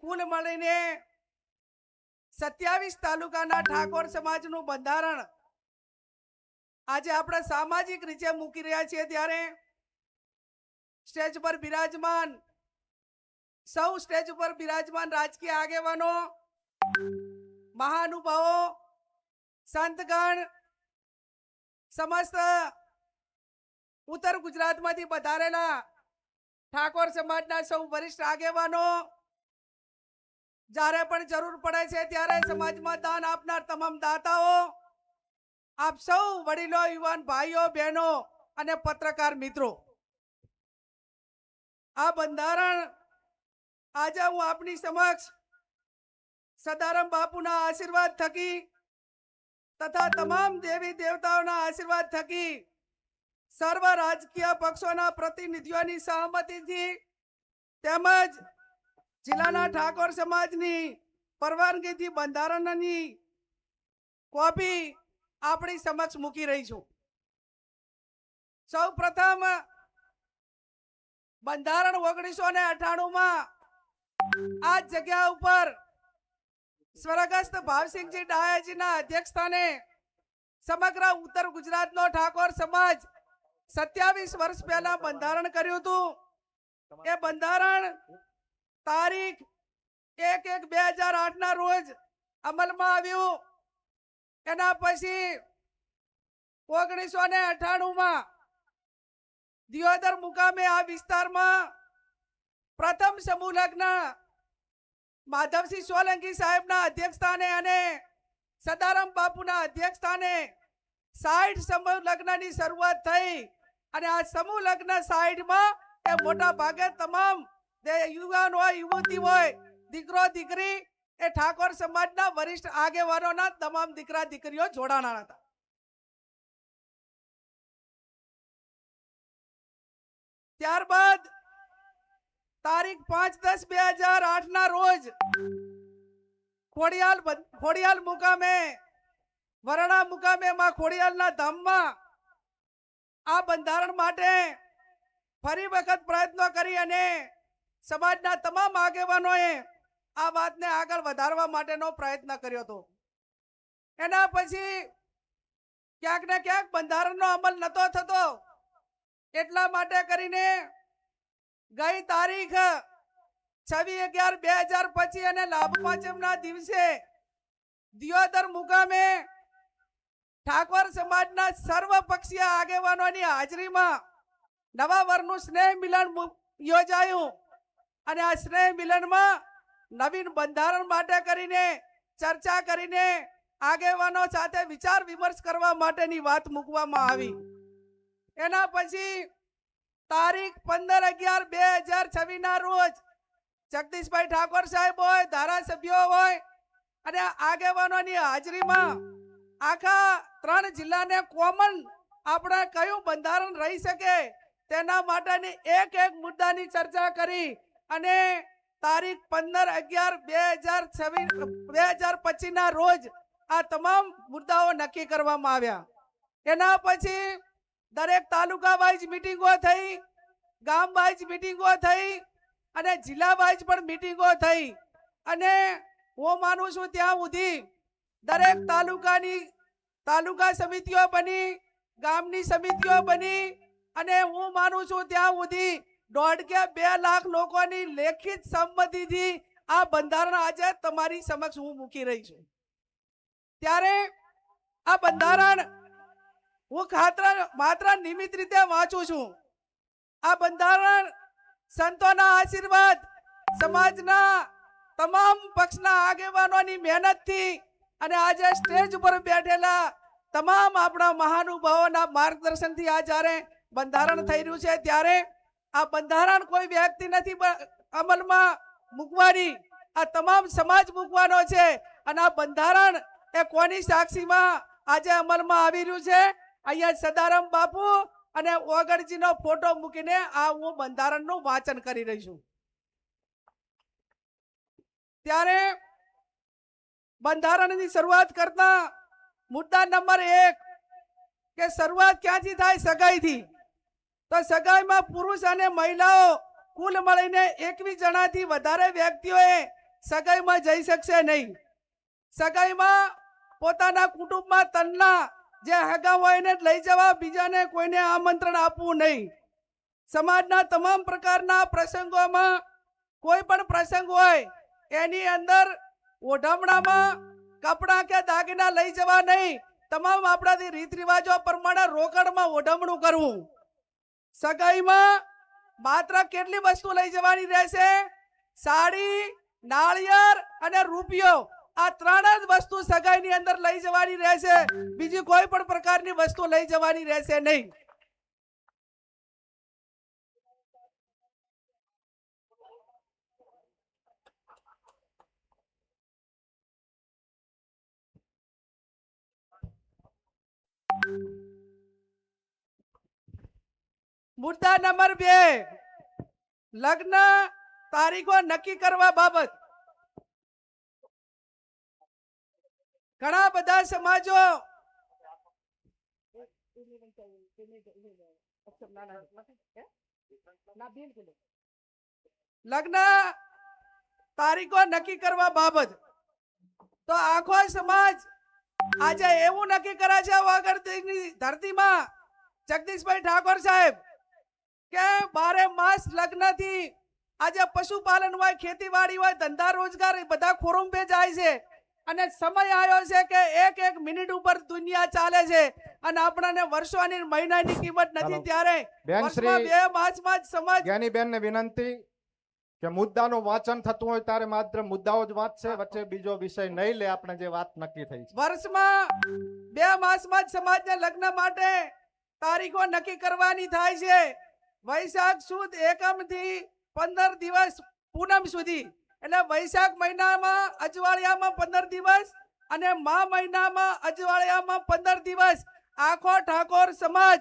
કુલ મળીને 27 તાલુકાના ઠાકોર સમાજનું બંધારણ આજે આપણે સામાજિક રીતે મૂકી રહ્યા છીએ ત્યારે સ્ટેજ પર બિરાજમાન સૌ સ્ટેજ પર બિરાજમાન રાજકીય આગેવાનો, મહાનુભાવો, સંતગણ, સમસ્ત ઉત્તર ગુજરાતમાંથી પધારેલા ઠાકોર સમાજના સૌ વરિષ્ઠ આગેવાનો, જ્યારે પણ જરૂર પડે છે ત્યારે સમાજમાં દાન આપનાર તમામ દાતાઓ, આપ સૌ વડીલો, યુવાન ભાઈઓ, બહેનો અને પત્રકાર મિત્રો, આ બંધારણ આજે હું આપની સમક્ષ સદારામ બાપુના આશીર્વાદ થકી તથા તમામ દેવી દેવતાઓના આશીર્વાદ થકી સર્વ રાજકીય પક્ષોના પ્રતિનિધિઓની સહમતિથી તેમજ જિલ્લાના ઠાકોર સમાજની પરવાનગીથી બંધારણની કોપી આપણી સમક્ષ મૂકી રહી છું. સૌ પ્રથમ બંધારણ 1998 આ જગ્યા ઉપર સ્વર્ગસ્થ ભાવસિંહજી ડાયાજીના અધ્યક્ષ સ્થાને સમગ્ર ઉત્તર ગુજરાતનો ઠાકોર સમાજ 27 વર્ષ પહેલા બંધારણ કર્યું હતું. એ બંધારણ તારીખ 1/1/2008 ના રોજ અમલમાં આવ્યું. એના પછી 1998 દિયોદર મુકામે આ વિસ્તારમાં પ્રથમ સમૂહ લગ્ન માધવસિંહ સોલંકી સાહેબના અધ્યક્ષ સ્થાને અને સદારામ બાપુના અધ્યક્ષ સ્થાને 60 સમૂહ લગ્નની શરૂઆત થઈ અને આ સમૂહ લગ્ન 60માં એ મોટા ભાગે તમામ યુવાન હોય, યુવતી હોય, દીકરો દીકરી એ ઠાકોર સમાજના વરિષ્ઠ આગેવાનોના તમામ દીકરા દીકરીઓ જોડાણા હતા. ત્યારબાદ તારીખ 5/10/2008 ના રોજ ખોડિયાલ મુકામે વરણા મુકામે માં ખોડિયાલના ધામમાં આ બંધારણ માટે ફરી વખત પ્રયત્નો કરી અને સમાજના તમામ આગેવાનોએ આ વાતને આગળ વધારવા માટેનો પ્રયત્ન કર્યો હતો. એના પછી ક્યાંક ને ક્યાંક બંધારણનો અમલ નતો થતો. એટલા માટે કરીને ગઈ તારીખ 26/11/2025 અને લાભ પાંચમના દિવસે દિયોદર મુકામે ઠાકોર સમાજના સર્વપક્ષીય આગેવાનોની હાજરીમાં નવા વર્ષનું સ્નેહ મિલન યોજાયું અને આ સ્નેહ મિલનમાં નવીન બંધારણ માટે કરીને ચર્ચા કરીને આગેવાનો સાથે વિચાર વિમર્શ કરવા માટેની વાત મૂકવામાં આવી. એના પછી તારીખ 15/11/2026 ના રોજ જગદીશભાઈ ઠાકોર સાહેબ હોય, ધારાસભ્યો હોય અને આગેવાનોની હાજરીમાં આખા 3 જિલ્લાને કોમન આપણે કયું બંધારણ રહી શકે તેના માટેની એક મુદ્દાની ચર્ચા કરી અને તારીખ 15/11/2025 ના રોજ આ તમામ મુદ્દાઓ નક્કી કરવામાં આવ્યા. એના પછી દરેક તાલુકા વાઇઝ મીટિંગો થઈ, ગામ વાઇઝ મીટિંગો થઈ અને જિલ્લા વાઇઝ પણ મીટિંગો થઈ અને હું માનું છું ત્યાં સુધી દરેક તાલુકા સમિતિઓ બની, ગામની સમિતિઓ બની અને હું માનું છું ત્યાં સુધી 1.5 કે 2 લાખ લોકોની લેખિત સંમતિથી આ બંધારણ આજે તમારી સમક્ષ હું મૂકી રહી છું. ત્યારે આ બંધારણ હું માત્ર નિમિત્ત રીતે વાંચું છું. આ બંધારણ સંતોના આશીર્વાદ, સમાજના તમામ પક્ષના આગેવાનોની મહેનતથી અને આજે સ્ટેજ ઉપર બેઠેલા તમામ આપણા મહાનુભાવોના માર્ગદર્શનથી આ જ્યારે બંધારણ થઈ રહ્યું છે ત્યારે આ બંધારણ કોઈ વ્યક્તિ નથી અમલમાં મૂકવાની, આ તમામ સમાજ મૂકવાનો છે અને આ બંધારણ એ કોની સાક્ષીમાં આજે અમલમાં આવી રહ્યું છે? અહીંયા સદારામ બાપુ અને ઓગણજીનો ફોટો મૂકીને આ હું બંધારણનું વાંચન કરી રહી છું. ત્યારે બંધારણની શરૂઆત કરતા મુદ્દા નંબર 1 કે શરૂઆત ક્યાંથી થાય? સગાઈથી. તો સગાઈમાં પુરુષ અને મહિલાઓ કુલ મળીને 21 જણાથી વધારે વ્યક્તિઓએ સગાઈમાં જઈ શકશે નહીં. સગાઈમાં પોતાના કુટુંબમાં તનના જે હગા હોય એને જ લઈ જવા, બીજાને કોઈને આમંત્રણ આપવું નહીં. સમાજના તમામ પ્રકારના પ્રસંગોમાં કોઈ પણ પ્રસંગ હોય એની અંદર ઓઢમણામાં કપડાં કે દાગીના લઈ જવા નહીં. તમામ આપણાથી રીત રિવાજો પ્રમાણે રોકડમાં ઓઢમણું કરવું. સગાઈમાં માત્ર કેટલી વસ્તુ લઈ જવાની રહેશે? સાડી, નાળિયેર અને રૂપિયો. આ ત્રણ જ વસ્તુ સગાઈની અંદર લઈ જવાની રહેશે. બીજી કોઈ પણ પ્રકારની વસ્તુ લઈ જવાની રહેશે નહીં. મુદ્દા નંબર 2, લગ્ન તારીખો નક્કી કરવા બાબત. ઘણા બધા સમાજો લગ્ન તારીખો નક્કી કરવા બાબત તો આખો સમાજ આજે એવું નક્કી કરે છે વાગડની ધરતીમાં જગદીશભાઈ ઠાકોર સાહેબ કે 12 માસ લગ્નથી આજે પશુપાલન હોય, ખેતીવાડી હોય, ધંધા રોજગાર બધા ખોરંભે જાય છે. અને સમય આવ્યો છે કે એક એક મિનિટ ઉપર દુનિયા ચાલે છે અને આપણને વર્ષોની મહિનાની કિંમત નથી. ત્યારે વર્ષમાં 2 માસમાં જ સમાજ જ્ઞાની બેન ને વિનંતી કે મુદ્દાનું વાંચન થતું હોય ત્યારે માત્ર મુદ્દાઓ જ વાંચશે, વચ્ચે બીજો વિષય નહીં લે. આપણે જે વાત નક્કી થઈ છે વર્ષમાં 2 માસમાં જ સમાજને લગ્ન માટે તારીખો નક્કી કરવાની થાય છે. વૈશાખ સુદ એકમ થી 15 દિવસ પૂનમ સુધી, એટલે વૈશાખ મહિનામાં અજવાળિયામાં 15 દિવસ અને મા મહિનામાં અજવાળિયામાં 15 દિવસ આખો ઠાકોર સમાજ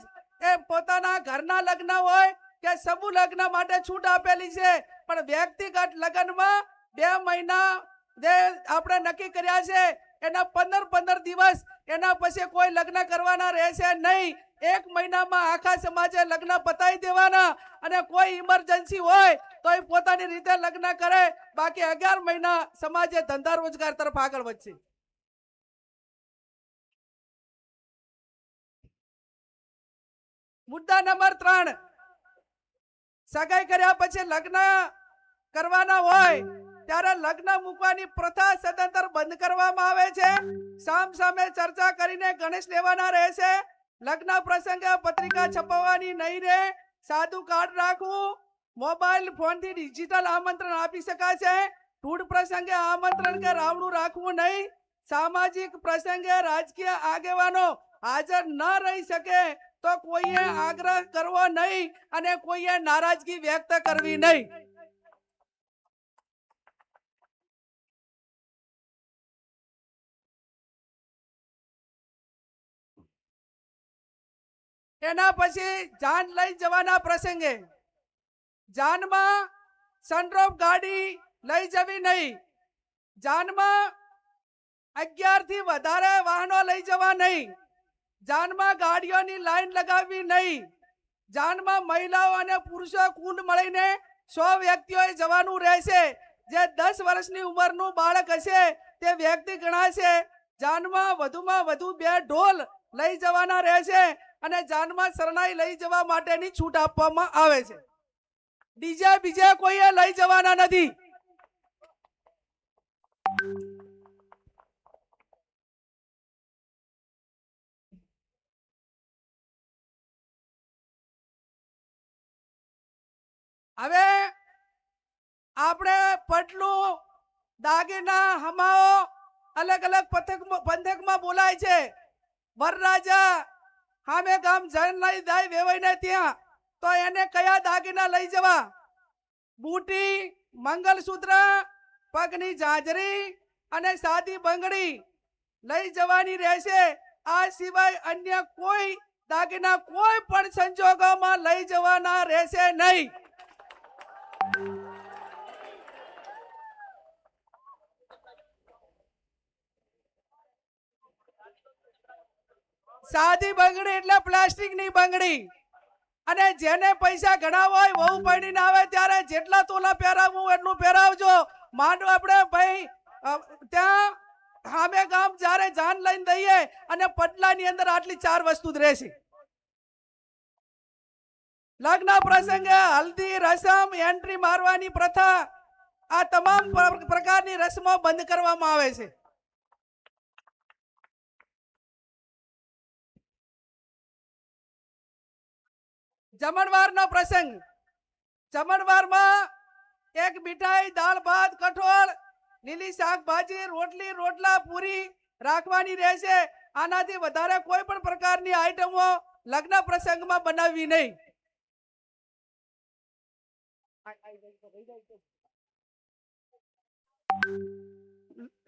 એ પોતાના ઘરના લગ્ન હોય કે સમૂહ લગ્ન માટે છૂટ આપેલી છે. પણ વ્યક્તિગત લગ્નમાં 2 મહિના જે આપણે નક્કી કર્યા છે એના 15 દિવસ, એના પછી કોઈ લગ્ન કરવાના રહેશે નહીં. 1 મહિનામાં આખા સમાજે લગ્ન પતાવી દેવાના અને કોઈ ઇમરજન્સી હોય તો એ પોતાની રીતે લગ્ન કરે. બાકી 11 મહિના સમાજે ધંધા રોજગાર તરફ આગળ વધશે. મુદ્દા નંબર 3, સગાઈ કર્યા પછી લગ્ન કરવાના હોય ત્યારે લગ્ન મૂકવાની પ્રથા સદંતર બંધ કરવામાં આવે છે. સામ સામે ચર્ચા કરીને ગણેશ લેવાના રહેશે. લગ્ન પ્રસંગે પત્રિકા છપાવવાની નહીં રહે. સાદું કાર્ડ રાખવું. મોબાઈલ ફોન થી ડિજિટલ આમંત્રણ આપી શકાશે. ધૂળ પ્રસંગે આમંત્રણ કે રાવણું રાખવું નહીં. સામાજિક પ્રસંગે રાજકીય આગેવાનો હાજર ન રહી શકે તો કોઈએ આગ્રહ કરવો નહીં અને કોઈએ નારાજગી વ્યક્ત કરવી નહીં. એના પછી જાન લઈ જવાના પ્રસંગે જાનમાં સનરોફ ગાડી લઈ જવી નહીં. જાનમાં 11 થી વધારે વાહનો લઈ જવા નહીં. જાનમાં ગાડીઓની લાઈન લગાવવી નહીં. જાનમાં મહિલાઓ અને પુરુષો કુલ મળીને 100 વ્યક્તિઓએ જવાનું રહેશે. જે 10 વર્ષની ઉંમરનું બાળક હશે તે વ્યક્તિ ગણાશે. જાનમાં વધુમાં વધુ 2 ઢોલ લઈ જવાના રહેશે અને જાનમાં શરણાઈ લઈ જવા માટેની છૂટ આપવામાં આવે છે. ડીજે બીજે કોઈએ લઈ જવાના નથી. હવે આપણે પટલું, દાગીના, હમાઓ અલગ અલગ પંથકમાં બોલાય છે. વરરાજા હામે ગામ જન લઈ જાય વેવાઈને ત્યાં તો એને કયા દાગીના લઈ જવા? બુટી, મંગલસૂત્ર, પગની ઝાંઝરી અને સાદી બંગડી લઈ જવાની રહેશે. આ સિવાય અન્ય કોઈ દાગીના કોઈ પણ સંજોગોમાં લઈ જવાના રહેશે નહીં. સાદી બંગડી એટલે પ્લાસ્ટિકની બંગડી. અને જેને પૈસા ઘણા હોય વહુ પરણીને આવે ત્યારે જેટલા તોલા પહેરાવવું એટલું પહેરાવજો. માંડો આપણે ભાઈ ત્યાં સામે ગામ જ્યારે જાન લઈને દઈએ અને પડલાની અંદર આટલી 4 વસ્તુ જ રહેશે. લગ્ન પ્રસંગે હલ્દી રસમ એન્ટ્રી મારવાની પ્રથા આ તમામ પ્રકારની રસમો બંધ કરવામાં આવે છે. જમણવારનો પ્રસંગ, જમણવારમાં એક મીઠાઈ, દાળ ભાત, કઠોળ, લીલી શાકભાજી, રોટલી, રોટલા, પૂરી રાખવાની રહેશે. આનાથી વધારે કોઈ પણ પ્રકારની આઈટમો લગ્ન પ્રસંગમાં બનાવવી નહીં.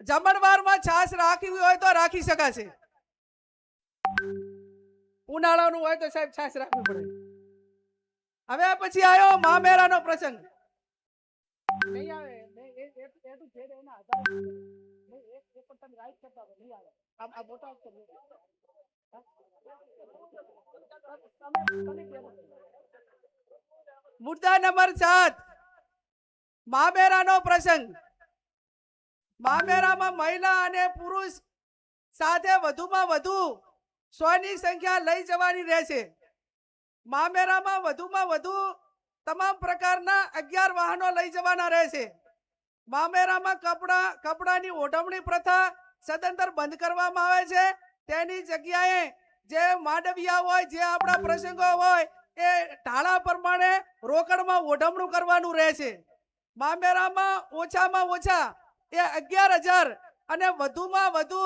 જમણવારમાં છાશ રાખવી હોય તો રાખી શકાશે. ઉનાળાનું હોય તો સાહેબ છાશ રાખવી પડે. હવે પછી આવ્યો મામેરાનો પ્રસંગ. નહીં આવે એટલું છે એના આધારે એક પણ તમે રાઈટ કરતા હોય નહીં આવે. આ મોટા મુદ્દા નંબર 7 મામેરાનો પ્રસંગ. મામેરામાં મહિલા અને પુરુષ સાથે વધુમાં વધુ 100 ની સંખ્યા લઈ જવાની રહેશે. મામેરામાં વધુમાં વધુ તમામ પ્રકારના 11 વાહનો લઈ જવાના રહેશે. મામેરામાં કપડાની ઓઢવણી પ્રથા સદંતર બંધ કરવામાં આવે છે. તેની જગ્યાએ જે માંડવિયા હોય, જે આપણા પ્રસંગો હોય એ ઢાળા પ્રમાણે રોકડમાં ઓઢવણું કરવાનું રહેશે. મામેરામાં ઓછામાં ઓછા એ 11,000 અને વધુમાં વધુ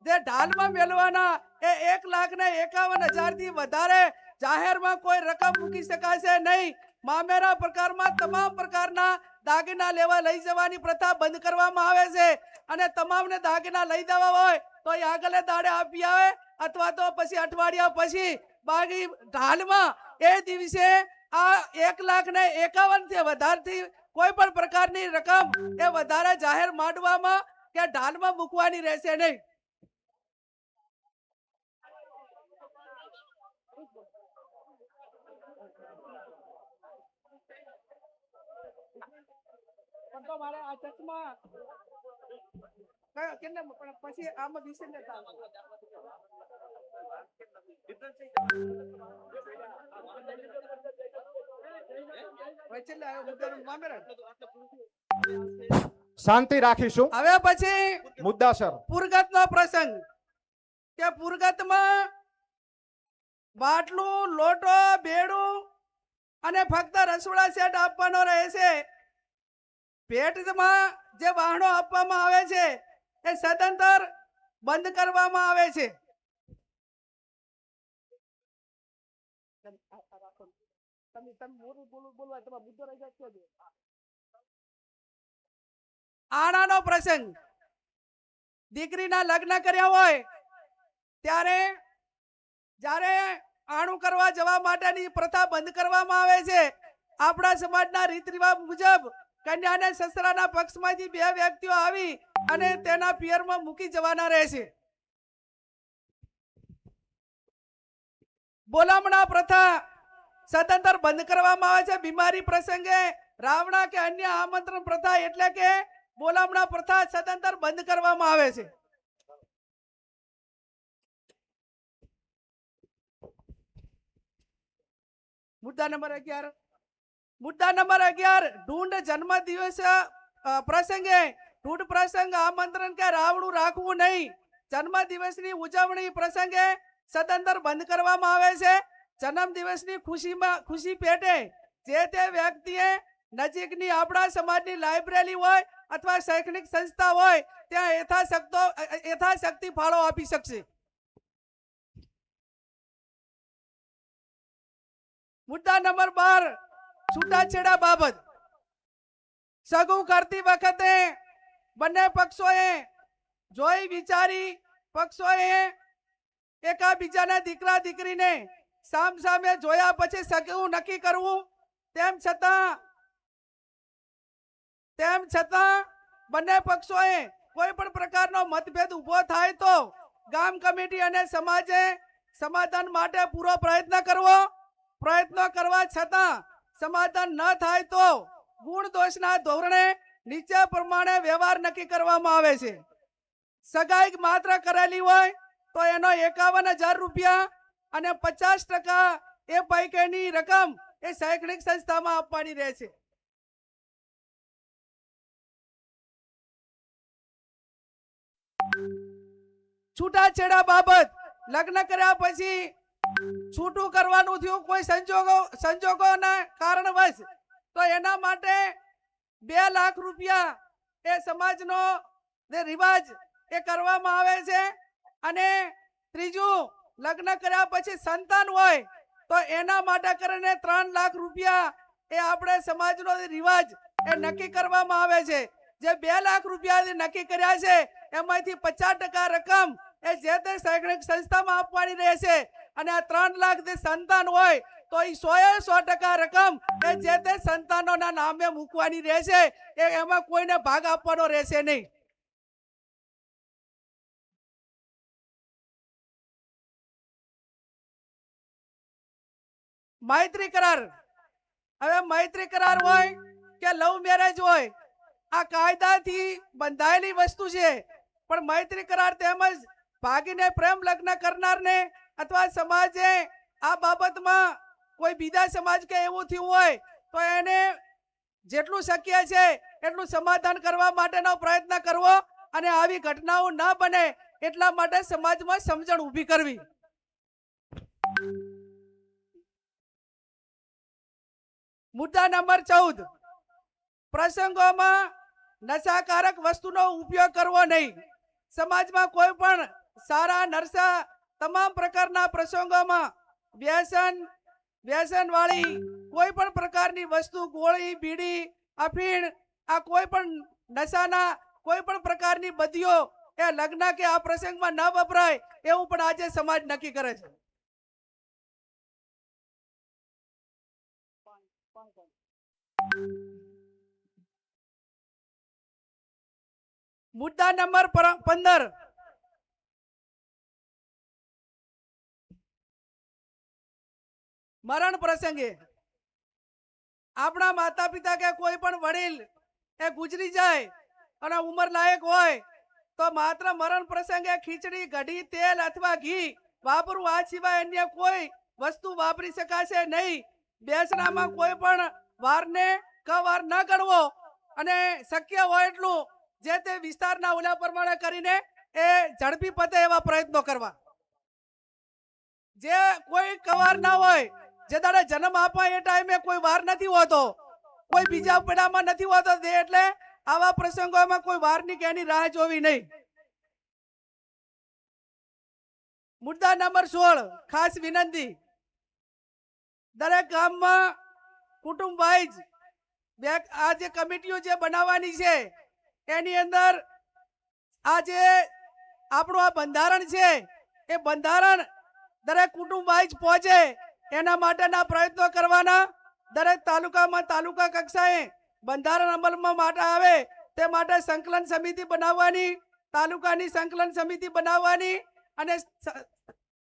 જે ઢાલમાં મેળવાના એ 1,51,000 થી વધારે જાહેરમાં કોઈ રકમ મૂકી શકાશે નહીં. મામેરા પ્રકારમાં તમામ પ્રકારના દાગીના લેવા લઈ જવાની પ્રથા બંધ કરવામાં આવે છે. અને તમામને દાગીના લઈ દેવા હોય તો એ આગલે દાડે આપી આવે અથવા તો પછી અઠવાડિયા પછી બાકી ઢાલમાં એ દિવસે આ 1,51,000 થી વધારથી કોઈ પણ પ્રકારની રકમ એ વધારે જાહેર માંડવામાં કે ઢાલમાં મૂકવાની રહેશે નહીં. મારે આ ચકમાં પછી આમાં વિશે શાંતિ રાખીશું. હવે પછી મુદ્દાસર પુરગતનો પ્રસંગ કે પુરગતમાં બાટલું, લોટો, બેડું અને ફક્ત રસોડા સેટ આપવાનો રહેશે. ભેટમાં જે વાહનો આપવામાં આવે છે એ સદંતર બંધ કરવામાં આવે છે. આણાનો પ્રસંગ, દીકરીના લગ્ન કર્યા હોય ત્યારે જ્યારે આણું કરવા જવા માટેની પ્રથા બંધ કરવામાં આવે છે. આપણા સમાજના રીત રિવાજ મુજબ કન્યાને સસરાના પક્ષમાંથી 2 વ્યક્તિઓ આવી અને તેના પિયરમાં મૂકી જવાના રહેશે. બોલામણા પ્રથા સદંતર બંધ કરવામાં આવે છે. બીમારી પ્રસંગે રાવણા કે અન્ય આમંત્રણ પ્રથા એટલે કે બોલામણા પ્રથા સદંતર બંધ કરવામાં આવે છે. મુદ્દા નંબર 11 ઢૂંઢ જન્મ દિવસ પ્રસંગે ઢૂંઢ પ્રસંગ આમંત્રણ કે રાવણું રાખવું નહીં. જન્મ દિવસની ઉજવણી પ્રસંગે સદંતર બંધ કરવામાં આવે છે. જન્મ દિવસની ખુશી પેટે જે તે વ્યક્તિએ નજીકની આપણા સમાજની લાઇબ્રેરી હોય અથવા શૈક્ષણિક સંસ્થા હોય ત્યાં યથાશક્તિ ફાળો આપી શકશે. મુદ્દા નંબર 12 છૂટાછેડા બાબત. સગું કરતી વખતે બંને પક્ષોએ જોઈ વિચારી પક્ષોએ એકાબીજાના દીકરા દીકરીને સામસામે જોયા પછી સગું નક્કી કરવું. તેમ છતાં બંને પક્ષોએ કોઈ પણ પ્રકારનો મતભેદ ઉભો થાય તો ગામ કમિટી અને સમાજે સમાધાન માટે પૂરો પ્રયત્ન કરવો. પ્રયત્નો કરવા છતાં સમાધાન ન થાય તો ગુણ દોષના ધોરણે નીચે પ્રમાણે વ્યવહાર નક્કી કરવામાં આવે છે. સગાઈ માત્ર કરેલી હોય તો એનો 51,000 રૂપિયા અને 50% એ પૈકીની રકમ એ શૈક્ષણિક સંસ્થામાં આપવાની રહે છે. છૂટાછેડા બાબત લગ્ન કર્યા પછી છૂટું કરવાનું થયું કોઈ સંજોગોના કારણવશ તો એના માટે 2 લાખ રૂપિયા એ સમાજનો જે રિવાજ એ કરવામાં આવે છે. અને ત્રીજું, લગ્ન કર્યા પછી સંતાન હોય તો એના માટે કરીને 3 લાખ રૂપિયા એ આપણે સમાજનો રિવાજ એ નક્કી કરવામાં આવે છે. જે 2 લાખ રૂપિયા નક્કી કર્યા છે એમાંથી 50% રકમ એ જે તે શૈક્ષણિક સંસ્થામાં આપવાની રહેશે. અને આ 3 લાખ જે સંતાન હોય તો એ 100% રકમ એ જે તે સંતાનોના નામે મૂકવાની રહેશે. એમાં કોઈને ભાગ આપવાનો રહેશે નહીં. મૈત્રી કરાર. હવે મૈત્રી કરાર હોય કે લવ મેરેજ હોય, આ કાયદાથી બંધાયેલી વસ્તુ છે. પણ મૈત્રી કરાર તેમજ ભાગીને પ્રેમ લગ્ન કરનારને અથવા સમાજે આ બાબતમાં કોઈ બીજા સમાજ કે એવું થયું હોય તો એને જેટલું શક્ય છે એટલું સમાધાન કરવા માટેનો પ્રયત્ન કરવો અને આવી ઘટનાઓ ન બને એટલા માટે સમાજમાં સમજણ ઊભી કરવી. મુદ્દા નંબર 14, પ્રસંગોમાં નશાકારક વસ્તુનો ઉપયોગ કરવો નહીં. સમાજમાં કોઈ પણ સારા નરસા તમામ પ્રકારના પ્રસંગોમાં વ્યસન વાળી કોઈ પણ પ્રકારની વસ્તુ, ગોળી, બીડી, અફીણ, આ કોઈ પણ નશાના કોઈ પણ પ્રકારની બદીઓ એ લગ્ન કે આ પ્રસંગમાં ન વપરાય એવું પણ આજે સમાજ નક્કી કરે છે. મુદ્દા નંબર 15, મરણ પ્રસંગે આપણા માતા પિતા કે કોઈ પણ વડીલ એ ગુજરી જાય અને ઉંમર લાયક હોય તો માત્ર મરણ પ્રસંગે ખીચડી, કઢી, તેલ અથવા ઘી વાપરવું. આ સિવાય અન્ય કોઈ વસ્તુ વાપરી શકાશે નહીં. બેસણામાં કોઈ પણ વારને કવાર ન ગણવો અને શક્ય હોય એટલું જે તે વિસ્તારના ઓલા પ્રમાણે કરીને એ ઝડપી પતે એવા પ્રયત્નો કરવા. જે કોઈ કવાર ના હોય, જે દાડે જન્મ આપવા એ ટાઈમે કોઈ વાર નથી હોતો, કોઈ બીજા પેડામાં નથી હોતો, એટલે આવા પ્રસંગોમાં કોઈ વારની કે એની રાહ જોવી નહીં. મુદ્દા નંબર 16, ખાસ વિનંતી, દરેક ગામમાં કુટુંબ વાઇઝ આ જે કમિટીઓ જે બનાવવાની છે એની અંદર આ જે આપણું આ બંધારણ છે એ બંધારણ દરેક કુટુંબ વાઇઝ પહોંચે એના માટેના પ્રયત્નો કરવાના. દરેક તાલુકામાં તાલુકા કક્ષાએ બંધારણ અમલમાં માટે આવે તે માટે સંકલન સમિતિ બનાવવાની, તાલુકાની સંકલન સમિતિ બનાવવાની અને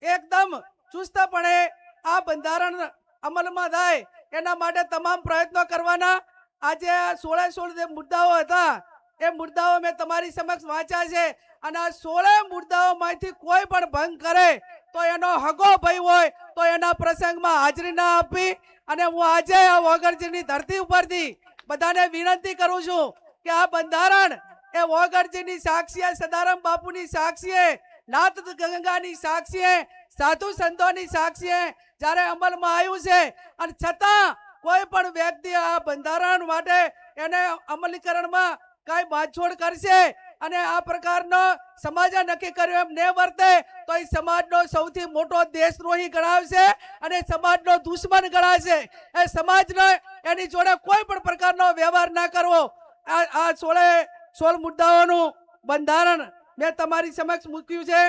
એકદમ ચુસ્તપણે આ બંધારણ અમલમાં થાય એના માટે તમામ પ્રયત્નો કરવાના. આજે 16 જે મુદ્દાઓ હતા એ મુદ્દાઓ મેં તમારી સમક્ષ વાંચ્યા છે અને આ 16 મુદ્દાઓમાંથી કોઈ પણ ભંગ કરે તો એનો હગો ભય હોય તો એના પ્રસંગમાં હાજરી ના આપવી. અને હું આજે આ વોગરજીની ધરતી ઉપરથી બધાને વિનંતી કરું છું કે આ બંધારણ એ વોગરજીની સાક્ષીએ, સદારામ બાપુની સાક્ષીએ, નાથ ગંગાની સાક્ષીએ, સાધુ સંતોની સાક્ષીએ જ્યારે અમલમાં આવ્યું છે અને છતાં કોઈ પણ વ્યક્તિ આ બંધારણ માટે એને અમલીકરણમાં કઈ બાંધછોડ કરશે અને આ પ્રકારનો સમાજે નક્કી કર્યું એમ ન વર્તે તો એ સમાજનો સૌથી મોટો દેશદ્રોહી ગણાવશે અને સમાજનો દુશ્મન ગણાશે. એ સમાજને એની જોડે કોઈ પણ પ્રકારનો વ્યવહાર ના કરવો. આ 16 મુદ્દાઓનું બંધારણ મેં તમારી સમક્ષ મૂક્યું છે.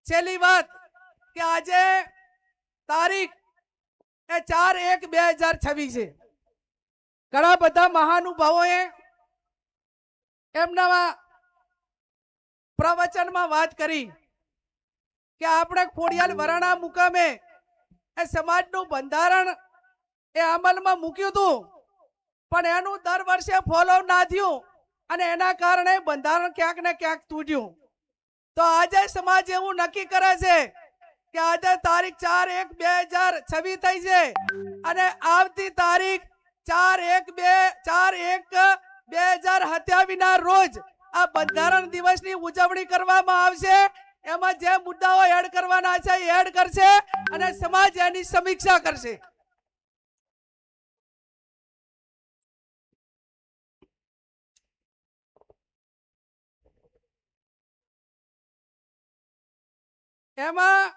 છેલ્લી વાત કે આજે તારીખ એ 4/1/2026 છે. ઘણા બધા મહાનુભાવોએ એમના પ્રવચનમાં વાત કરી કે આપણે ખોડિયાલ વરાણા મુકામે એ સમાજનું બંધારણ એ અમલમાં મૂક્યું હતું પણ એનું દર વર્ષે ફોલો ના થયું અને એના કારણે બંધારણ ક્યાંક ને ક્યાંક તૂટ્યું. તો આજે સમાજ એવું નક્કી કરે છે કે આજે તારીખ 4/1/2026 થઈ છે અને આવતી તારીખ 4/1/2027 ના રોજ આ બંધારણ દિવસની ઉજવણી કરવામાં આવશે. એમાં જે મુદ્દાઓ એડ કરવાના છે એ એડ કરશે અને સમાજ એની સમીક્ષા કરશે. એમાં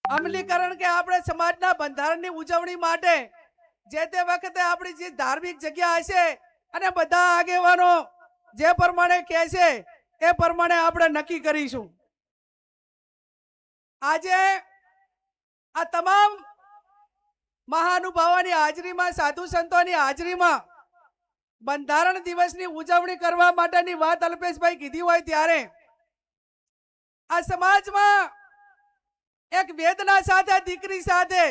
અમલીકરણ કે આપણે સમાજના બંધારણની ઉજવણી માટે જે તે વખતે આપણી જે ધાર્મિક જગ્યા હશે અને બધા આગેવાનો જે પ્રમાણે કહે છે એ પ્રમાણે આપણે નક્કી કરીશું. આજે આ તમામ મહાનુભાવોની હાજરીમાં, સાધુ સંતોની હાજરીમાં બંધારણ દિવસની ઉજવણી કરવા માટેની વાત અલ્પેશભાઈ કીધી હોય ત્યારે આ સમાજમાં એક વેદના સાથે, દીકરી સાથે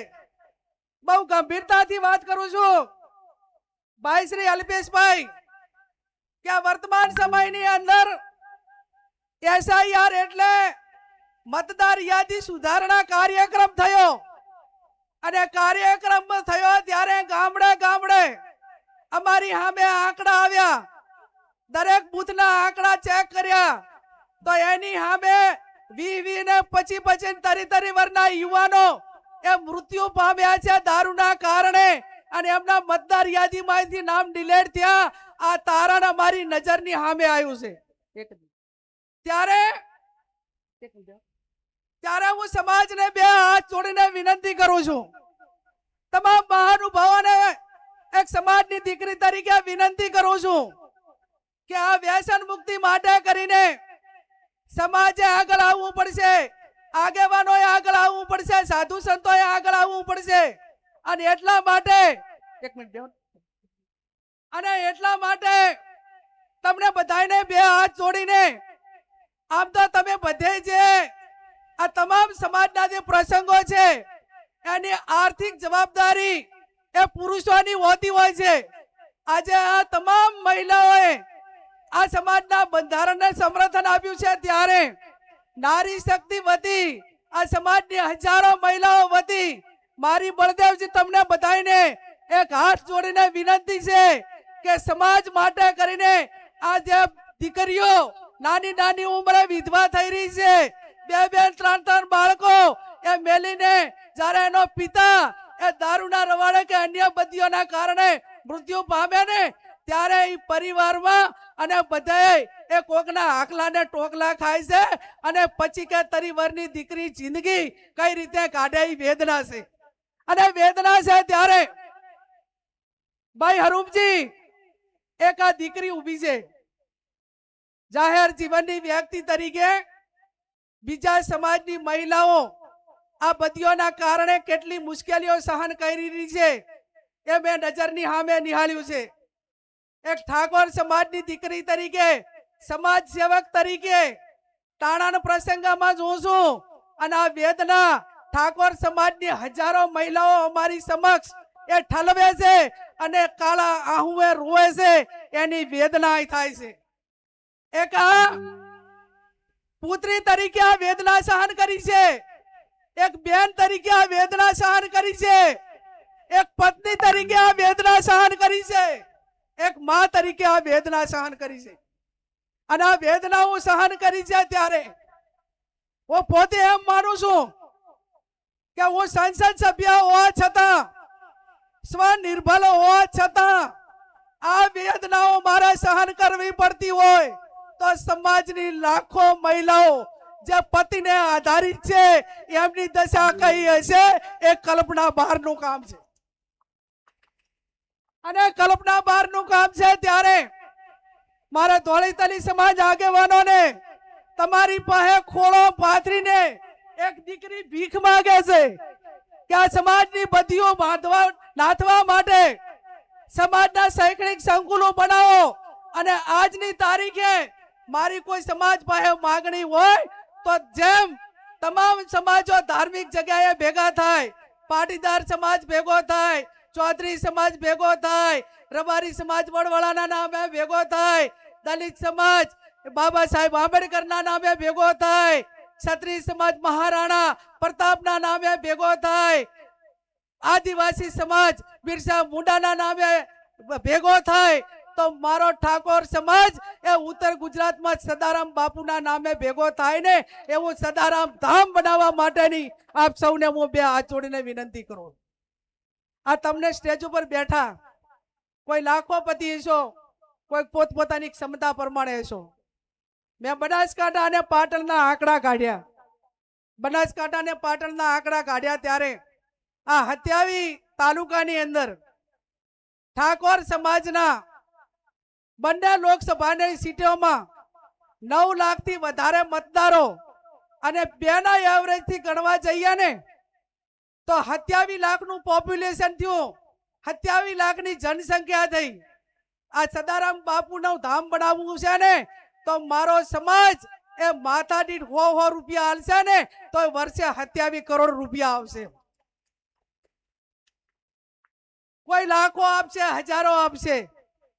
બહુ ગંભીરતાથી વાત કરું છું ભાઈ શ્રી અલ્પેશભાઈ કે વર્તમાન સમયની અંદર SIR એટલે મતદાર યાદી સુધારણા કાર્યક્રમ થયો અને કાર્યક્રમ થયો ત્યારે ગામડે ગામડે અમારી સામે આંકડા આવ્યા. દરેક બૂથના આંકડા ચેક કર્યા તો એની સામે 20 ને 25 તરી વર્ષના યુવાનો એ મૃત્યુ પામ્યા છે દારૂના કારણે અને એમના મતદાર યાદીમાંથી નામ ડિલીટ થયા. આ તારણ અમારી નજરની સામે આવ્યું છે. ત્યારે હું સમાજને બે હાથ જોડીને વિનંતી કરું છું, તમામ મહાનુભાવોને એક સમાજની દીકરી તરીકે વિનંતી કરું છું કે આ વ્યસન મુક્તિ માટે કરીને સમાજે આગળ આવવું પડશે, આગેવાનોએ આગળ આવવું પડશે, સાધુ સંતોએ આગળ આવવું પડશે. અને એટલા માટે તમને બધાને બે હાથ જોડીને આમ તો તમે બધે જે આ તમામ સમાજના જે પ્રસંગો છે એની આર્થિક જવાબદારી એ પુરુષોની હોતી હોય છે. આજે આ તમામ મહિલાઓએ આ સમાજના બંધારણને સમર્થન આપ્યું છે ત્યારે નારી શક્તિ વતી આ સમાજની હજારો મહિલાઓ વતી મારી બળદેવજી તમને બધાને એક હાથ જોડીને વિનંતી છે કે સમાજ માટે કરીને આ જે દીકરીઓ નાની નાની ઉંમરે વિધવા થઈ રહી છે, 2-3 બાળકો એ મેલીને જ્યારે એનો પિતા એ દારૂના રવાડે કે અન્ય બદીઓના કારણે મૃત્યુ પામે ને ત્યારે એ પરિવારમાં અને બધાએ એ કોકના આકલા ને ટોકલા ખાય છે અને પછી કે તરીવરની દીકરી જિંદગી કઈ રીતે કાઢે એ વેદના છે. અને વેદના છે ત્યારે ભાઈ હરૂપજી એક આ દીકરી ઊભી છે, જાહેર જીવનની વ્યક્તિ તરીકે બીજા સમાજની મહિલાઓ આ બદીઓના કારણે કેટલી મુશ્કેલીઓ સહન કરી રહી છે એ મેં નજરની સામે નિહાળ્યું છે. એક ઠાકોર સમાજની દીકરી તરીકે, સમાજ સેવક તરીકે તાણાના પ્રસંગમાં જોઉં છું અને આ વેદના ઠાકોર સમાજની હજારો મહિલાઓ અમારી સમક્ષ એ ઠલવે છે અને કાળા આહુએ રોવે છે, એની વેદના થાય છે. એક આ પુત્રી તરીકે આ વેદના સહન કરી છે, એક બેન તરીકે આ વેદના સહન કરી છે, એક પત્ની તરીકે આ વેદના સહન કરી છે, એક માં તરીકે આ વેદના સહન કરી છે. અને આ વેદના હું સહન કરી છે ત્યારે હું પોતે એમ માનું છું કે હું સંસદ સભ્ય હોવા છતાં, સ્વનિર્ભર હોવા છતાં આ વેદનાઓ મારે સહન કરવી પડતી હોય તો સમાજની લાખો મહિલાઓ જે પતિને આધારિત છે એમની દશા કઈ હશે એ કલ્પના બહારનું કામ છે. અને કલ્પના બહારનું કામ છે ત્યારે મારા ધોળીતલી સમાજ આગેવાનોને તમારી પાસે ખોળો પાથરીને એક દીકરી ભીખ માંગે છે કે આ સમાજની બદીઓ નાથવા માટે સમાજના શૈક્ષણિક સંકુલો બનાવો. અને આજની તારીખે મારી કોઈ સમાજ પાસે માંગણી હોય તો જેમ તમામ સમાજો ધાર્મિક જગ્યાએ ભેગા થાય પાટીદાર સમાજ ભેગો થાય, ચૌધરી સમાજ ભેગો થાય, રબારી સમાજ વડવાળાના નામે ભેગો થાય, દલિત સમાજ બાબા સાહેબ આંબેડકરના નામે ભેગો થાય, ક્ષત્રિય સમાજ મહારાણા પ્રતાપના નામે ભેગો થાય, આદિવાસી સમાજ બિરસા મુંડાના નામે ભેગો થાય, તો મારો ઠાકોર સમાજ એ ઉત્તર ગુજરાતમાં સદારામ બાપુના નામે ભેગો થાય ને એવું સદારામ ધામ બનાવવા માટેની આપ સૌને હું બે હાથ જોડીને વિનંતી કરું. આ તમને સ્ટેજ ઉપર બેઠા કોઈ લાખોપતિ હશો, કોઈ પોતપોતાની ક્ષમતા પ્રમાણે હશો. મેં બનાસકાંઠા અને પાટણના આંકડા કાઢ્યા. બનાસકાંઠા અને પાટણના આંકડા કાઢ્યા ત્યારે આ 27 તાલુકાની અંદર ઠાકોર સમાજના બંને લોકસભાની સીટોમાં 9 લાખથી વધારે મતદારો અને બેના એવરેજ થી ગણવા જઈએ ને તો 27 લાખનું પોપ્યુલેશન થયું, 27 લાખની જનસંખ્યા થઈ. આ સદારામ બાપુનું ધામ બનાવવું છે ને તો મારો સમાજ એ માથા દીઠ 100 રૂપિયા આલશે ને તો વર્ષે 27 કરોડ રૂપિયા આવશે. કોઈ લાખો આપશે, હજારો આપશે,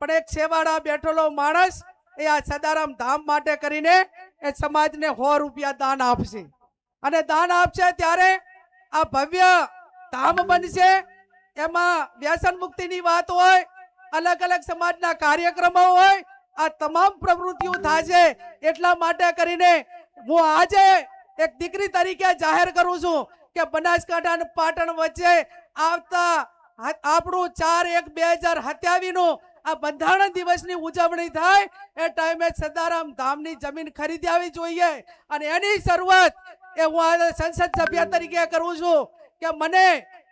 પણ એક સેવાડા બેઠેલો માણસ એ આ સદારામ ધામ માટે કરીને એ સમાજને 100 રૂપિયા દાન આપશે. અને દાન આપશે ત્યારે આ ભવ્ય ધામ બનશે. એમાં વ્યસન મુક્તિની વાત હોય, અલગ અલગ સમાજના કાર્યક્રમો હોય, આ તમામ પ્રવૃત્તિઓ થશે. એટલા માટે કરીને હું આજે એક દીકરી તરીકે જાહેર કરું છું કે બનાસકાંઠા અને પાટણ વચ્ચે આવતા આપણું 4/1/2027 નું આ બંધારણ દિવસની ઉજવણી થાય એ ટાઈમે સદારામ ધામની જમીન ખરીદી આવી જોઈએ. અને એની શરૂઆત એ હું આજે સંસદ સભ્ય તરીકે કરું છું કે મને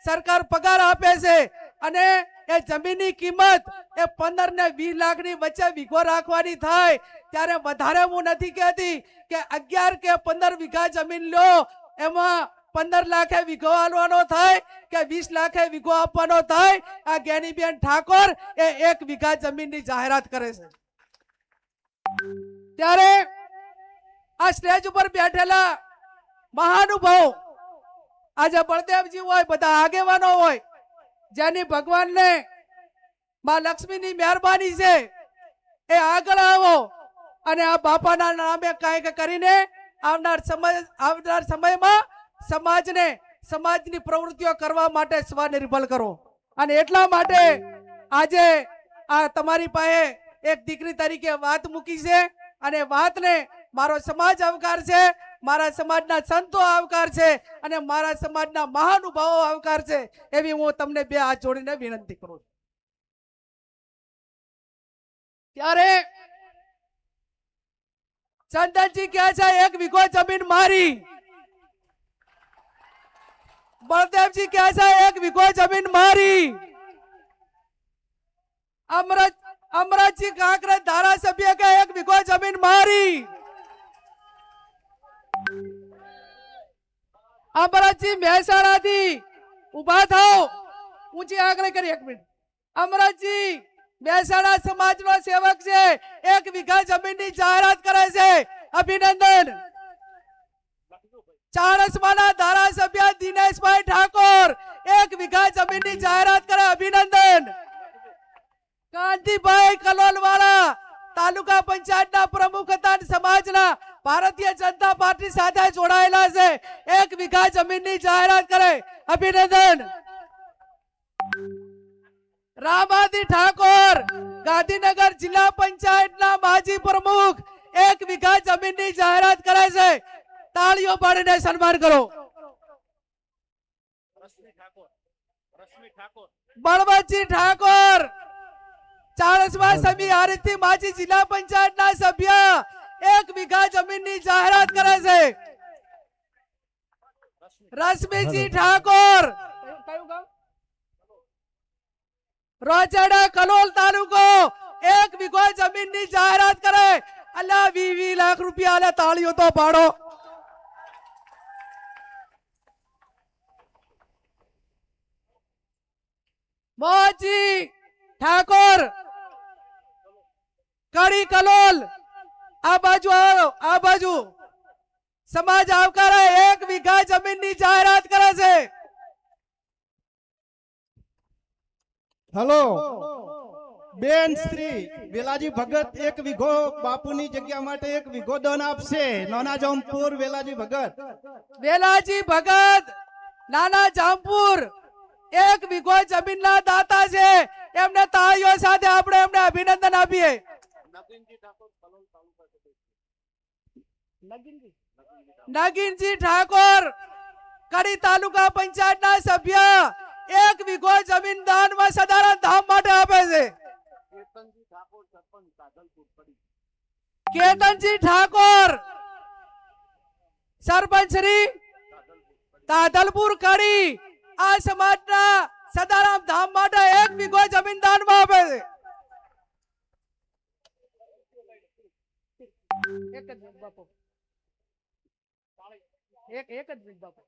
સરકાર પગાર આપે છે અને એ જમીનની કિંમત એ 15 ને 20 લાખની વચ્ચે વીઘો રાખવાની થાય. ત્યારે વધારે હું નથી કહેતી કે 11 કે 15 વીઘા જમીન લો, એમાં 15 લાખે વીઘો આલવાનો થાય કે 20 લાખે વીઘો આપવાનો થાય. આ જ્ઞાનીબેન ઠાકોર એ 1 વીઘા જમીનની જાહેરાત કરે છે. ત્યારે આ સ્ટેજ ઉપર બેઠેલા મહાનુભાવ, આજે બળદેવજી હોય, બધા આગેવાનો હોય, જેની ભગવાનને માં લક્ષ્મીની મહેરબાની છે, એ આગળ આવો અને આ બાપાના નામે કાંઈક કરીને આવનાર સમયમાં સમાજની પ્રવૃત્તિઓ કરવા માટે સ્વનિર્ભર કરો. અને એટલા માટે આજે આ તમારી પાસે એક દીકરી તરીકે વાત મૂકી છે અને વાતને મારો સમાજ આવકાર છે, મારા સમાજના સંતો આવકાર છે અને મારા સમાજના મહાનુભાવો આવકાર છે. એવી હું તમને બે હાથ જોડીને વિનંતી કરું છું. ત્યારે ચંદનજી કહે છે 1 વીઘો જમીન મારી, બળદેવજી કહે છે 1 વીઘો જમીન મારી, અમરતજી કાંકરેજ ધારાસભ્ય કે 1 વીઘો જમીન મારી, અમરતજી મહેસાણાથી ઉભા થાઓ, ઊંચી આંગળી કરી 1 મિનિટ. અમરતજી મહેસાણા સમાજનો સેવક છે, 1 વીઘા જમીનની જાહેરાત કરે છે, અભિનંદન. ચાણસ્માના ધારાસભ્ય દિનેશભાઈ ઠાકોર 1 વીઘા જમીનની જાહેરાત કરે, અભિનંદન. કાંતિભાઈ કલોલવાળા તાલુકા પંચાયતના પ્રમુખ હતા, સમાજના ભારતીય જનતા પાર્ટી સાથે જોડાયેલા છે, 1 વીઘા જમીનની જાહેરાત કરે, અભિનંદન. રામાદી ઠાકોર ગાંધીનગર જિલ્લા પંચાયતના માજી પ્રમુખ 1 વીઘા જમીનની જાહેરાત કરે છે, તાળીઓ પાડીને સન્માન કરો. બળવંતજી ઠાકોર ચાણસ્મા સમી હારીજથી માજી જિલ્લા પંચાયતના સભ્ય 1 વીઘા જમીનની જાહેરાત કરે છે. રશ્મિજી ઠાકોર રોજડા કલોલ તાલુકો 1 વીઘો જમીનની જાહેરાત કરે. અલ્લા 20 લાખ રૂપિયા આલે, તાળીઓ તો પાડો. મોહજી ઠાકોર કડી કલોલ, આ બાજુ આવો, આ બાજુ સમાજ આવકારે 1 વીઘા જમીનની જાહેરાત કરે છે. હલો બેન શ્રી વેલાજી ભગત 1 વીઘો બાપુની જગ્યા માટે 1 વીઘો દાન આપશે નાના જામપુર વેલાજી ભગત વેલાજી ભગત નાના જામપુર 1 વીઘો જમીનના દાતા છે. એમને તાળીઓ સાથે આપણે એમને અભિનંદન આપીએ. નગીનજી ઠાકોર કડી તાલુકા પંચાયતના સભ્ય 1 વીઘો જમીન દાનમાં સદાનંદ ધામ માટે આપે છે. કેતનજી ઠાકોર સરપંચ શ્રી તાદલપુર કડી આ સમાજના સદારામ ધામ માટે 1 વીઘો જમીન દાનમાં આપે છે. એક જ મિનિટ બાપુ. એક જ મિનિટ બાપુ.